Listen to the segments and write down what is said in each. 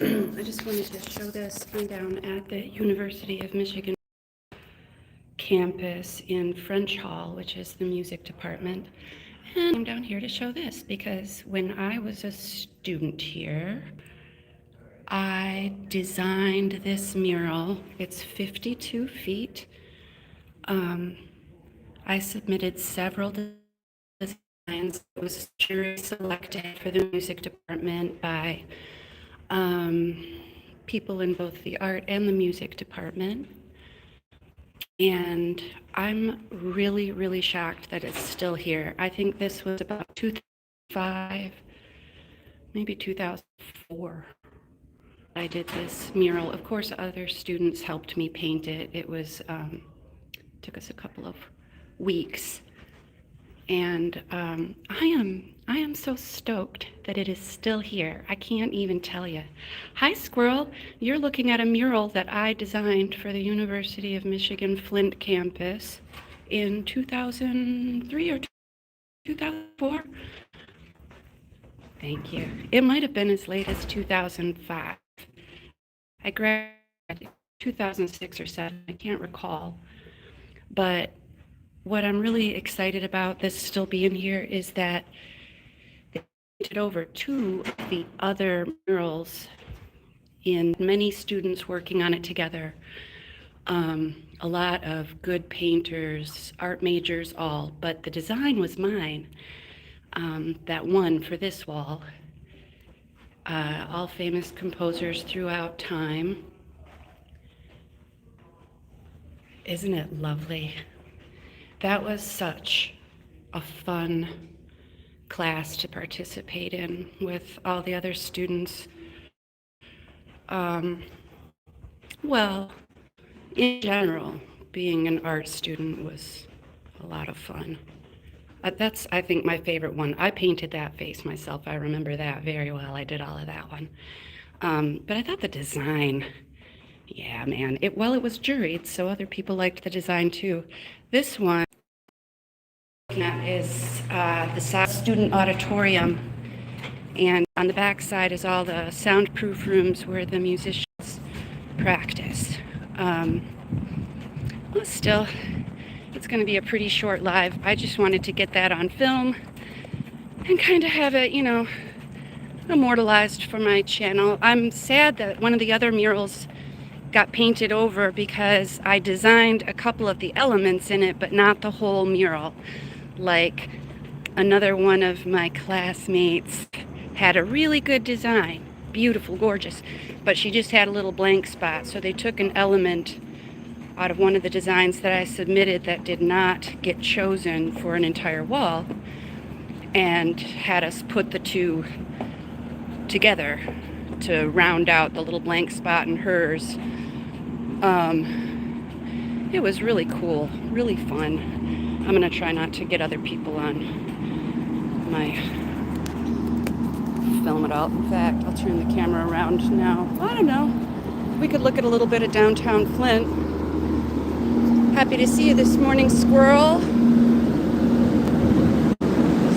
I just wanted to show this. I'm down at the University of Michigan campus in French Hall, which is the music department. And I'm down here to show this because when I was a student here, I designed this mural. It's 52 feet. I submitted several designs. It was jury selected for the music department by people in both the art and the music department. And I'm really, really shocked that it's still here. I think this was about 2005, maybe 2004. I did this mural. Of course, other students helped me paint it. It was took us a couple of weeks, and I am so stoked that it is still here. I can't even tell you. Hi, Squirrel. You're looking at a mural that I designed for the University of Michigan Flint campus in 2003 or 2004. Thank you. It might have been as late as 2005. I graduated in 2006 or 7, I can't recall. But what I'm really excited about this still being here is that they painted over 2 of the other murals in many students working on it together. A lot of good painters, art majors, all, but the design was mine. That one for this wall. All famous composers throughout time. Isn't it lovely? That was such a fun class to participate in with all the other students. Well, in general, being an art student was a lot of fun. That's, I think, my favorite one. I painted that face myself. I remember that very well. I did all of that one. But I thought the design, yeah, man. It was juried, so other people liked the design too. This one is the student auditorium, and on the back side is all the soundproof rooms where the musicians practice. Well, still, it's going to be a pretty short live. I just wanted to get that on film and kind of have it, immortalized for my channel. I'm sad that one of the other murals got painted over because I designed a couple of the elements in it, but not the whole mural. Like another one of my classmates had a really good design, beautiful, gorgeous, but she just had a little blank spot. So they took an element out of one of the designs that I submitted that did not get chosen for an entire wall and had us put the two together to round out the little blank spot in hers. It was really cool, really fun. I'm gonna try not to get other people on my film at all. In fact, I'll turn the camera around now. I don't know. We could look at a little bit of downtown Flint. Happy to see you this morning, Squirrel.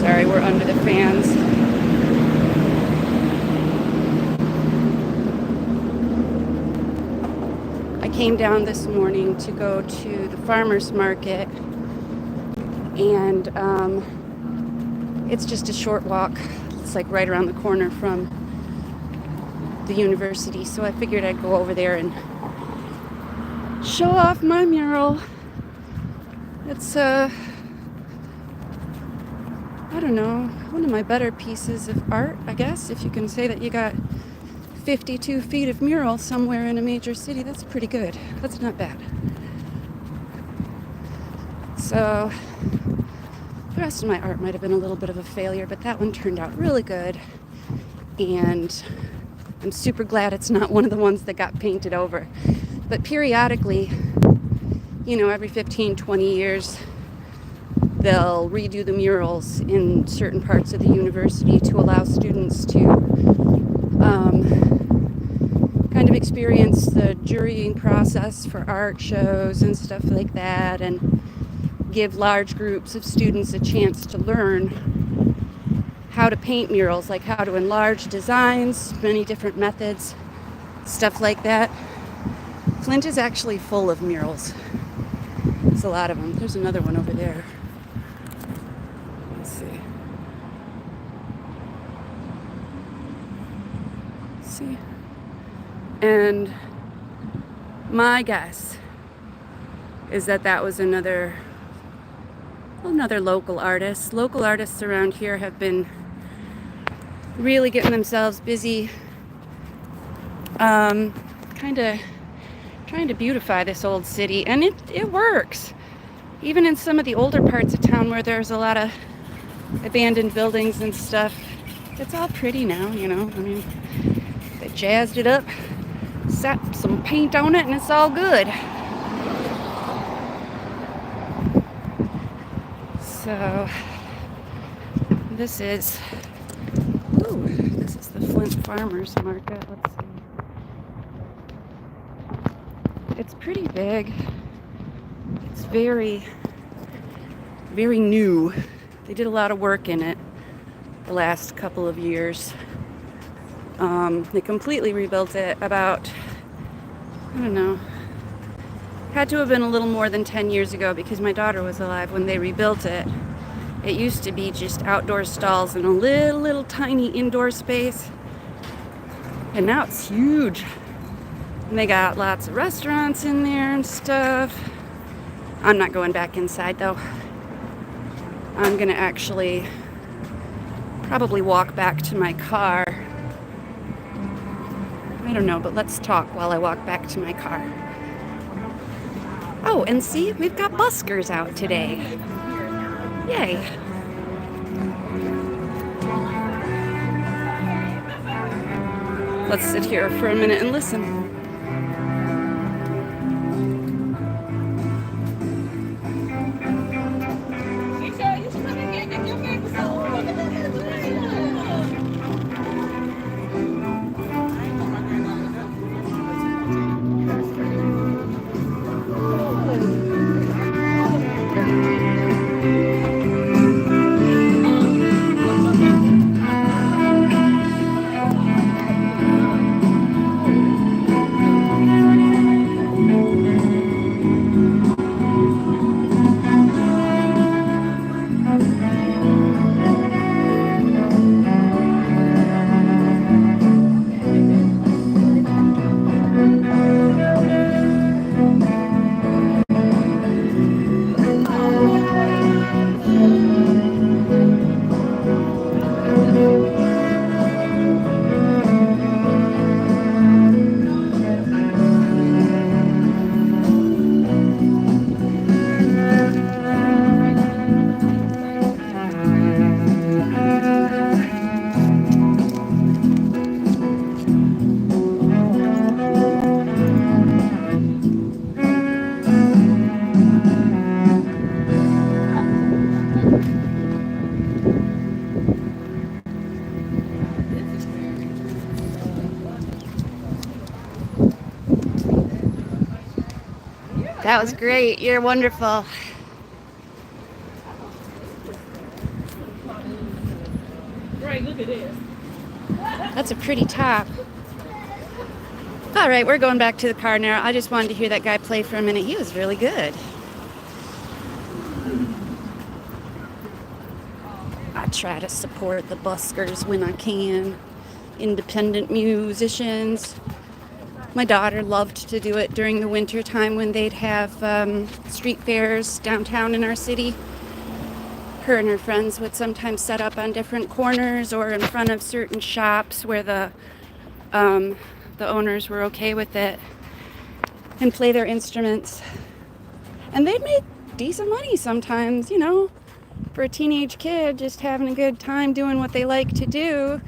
Sorry, we're under the fans. I came down this morning to go to the farmer's market, and it's just a short walk. It's like right around the corner from the university, so I figured I'd go over there and show off my mural. It's I don't know, one of my better pieces of art, I guess, if you can say that you got 52 feet of mural somewhere in a major city. That's pretty good. That's not bad. So the rest of my art might have been a little bit of a failure, but that one turned out really good, and I'm super glad it's not one of the ones that got painted over. But periodically, every 15, 20 years, they'll redo the murals in certain parts of the university to allow students to kind of experience the jurying process for art shows and stuff like that, and give large groups of students a chance to learn how to paint murals, like how to enlarge designs, many different methods. stuff like that. Flint is actually full of murals. There's a lot of them. There's another one over there. Let's see. See? And my guess is that that was another local artist. Local artists around here have been really getting themselves busy, kind of trying to beautify this old city, and it works. Even in some of the older parts of town where there's a lot of abandoned buildings and stuff, it's all pretty now, you know. I mean, they jazzed it up, slapped some paint on it, and it's all good. So this is the Flint Farmers Market. Let's see. It's pretty big. It's very, very new. They did a lot of work in it the last couple of years. They completely rebuilt it about, I don't know, had to have been a little more than 10 years ago because my daughter was alive when they rebuilt it. It used to be just outdoor stalls and a little tiny indoor space. And now it's huge. And they got lots of restaurants in there and stuff. I'm not going back inside though. I'm gonna actually probably walk back to my car. I don't know, but let's talk while I walk back to my car. Oh, and see, we've got buskers out today. Yay. Let's sit here for a minute and listen. That was great. You're wonderful. Right, look at this. That's a pretty top. All right, we're going back to the car now. I just wanted to hear that guy play for a minute. He was really good. I try to support the buskers when I can. Independent musicians. My daughter loved to do it during the winter time when they'd have street fairs downtown in our city. Her and her friends would sometimes set up on different corners or in front of certain shops where the owners were okay with it and play their instruments. And they'd make decent money sometimes, you know, for a teenage kid just having a good time doing what they like to do.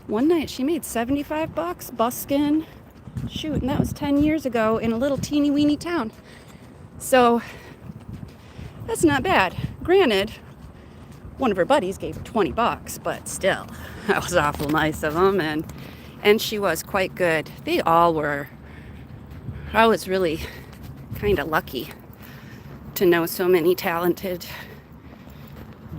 One night she made $75 busking. Shoot, and that was 10 years ago in a little teeny weeny town. So that's not bad. Granted, one of her buddies gave her $20, but still, that was awful nice of them, and she was quite good. They all were. I was really kind of lucky to know so many talented,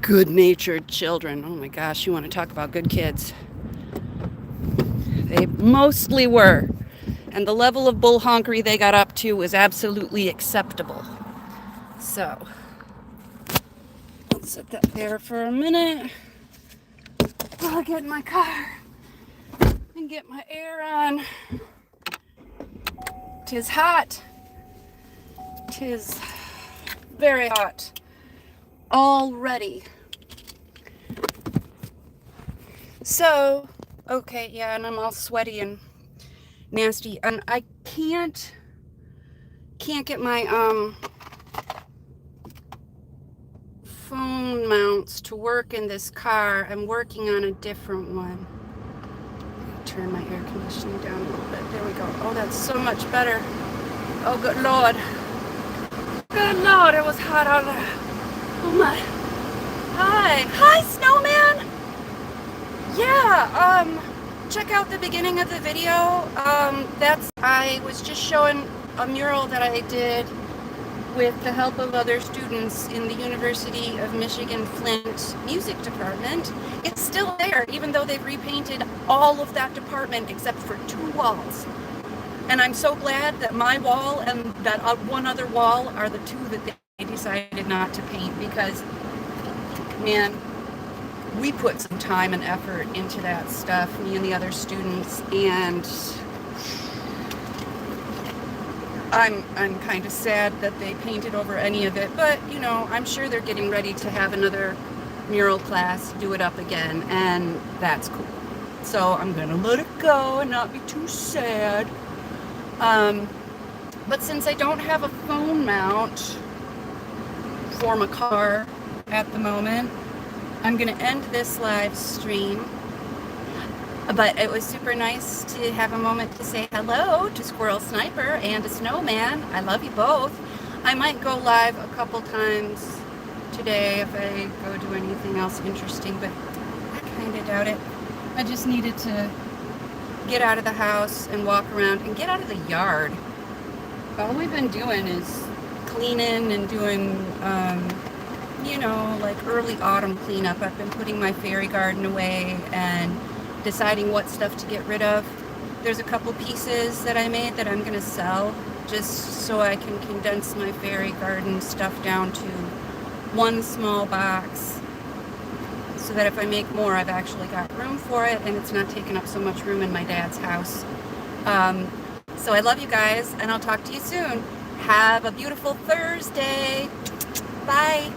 good-natured children. Oh my gosh, you want to talk about good kids. They mostly were. And the level of bull honkery they got up to was absolutely acceptable. So, I'll set that there for a minute. I'll get in my car and get my air on. 'Tis hot. 'Tis very hot already. So, okay, yeah, and I'm all sweaty and nasty, and I can't get my phone mounts to work in this car. I'm working on a different one. Turn my air conditioning down a little bit. There we go. Oh, that's so much better. Oh, good Lord. Good Lord, it was hot out there. Oh my. Hi. Hi, snowman. Yeah, check out the beginning of the video. I was just showing a mural that I did with the help of other students in the University of Michigan Flint music department. It's still there, even though they've repainted all of that department except for 2 walls. And I'm so glad that my wall and that one other wall are the 2 that they decided not to paint, because, man, we put some time and effort into that stuff, me and the other students, and I'm kind of sad that they painted over any of it, but, you know, I'm sure they're getting ready to have another mural class do it up again, and that's cool. So I'm gonna let it go and not be too sad. But since I don't have a phone mount for my car at the moment, I'm gonna end this live stream. But it was super nice to have a moment to say hello to Squirrel Sniper and to Snowman. I love you both. I might go live a couple times today if I go do anything else interesting, but I kind of doubt it. I just needed to get out of the house and walk around and get out of the yard. All we've been doing is cleaning and doing, you know, like early autumn cleanup. I've been putting my fairy garden away and deciding what stuff to get rid of. There's a couple pieces that I made that I'm gonna sell just so I can condense my fairy garden stuff down to one small box, so that if I make more, I've actually got room for it and it's not taking up so much room in my dad's house. So I love you guys, and I'll talk to you soon. Have a beautiful Thursday. Bye.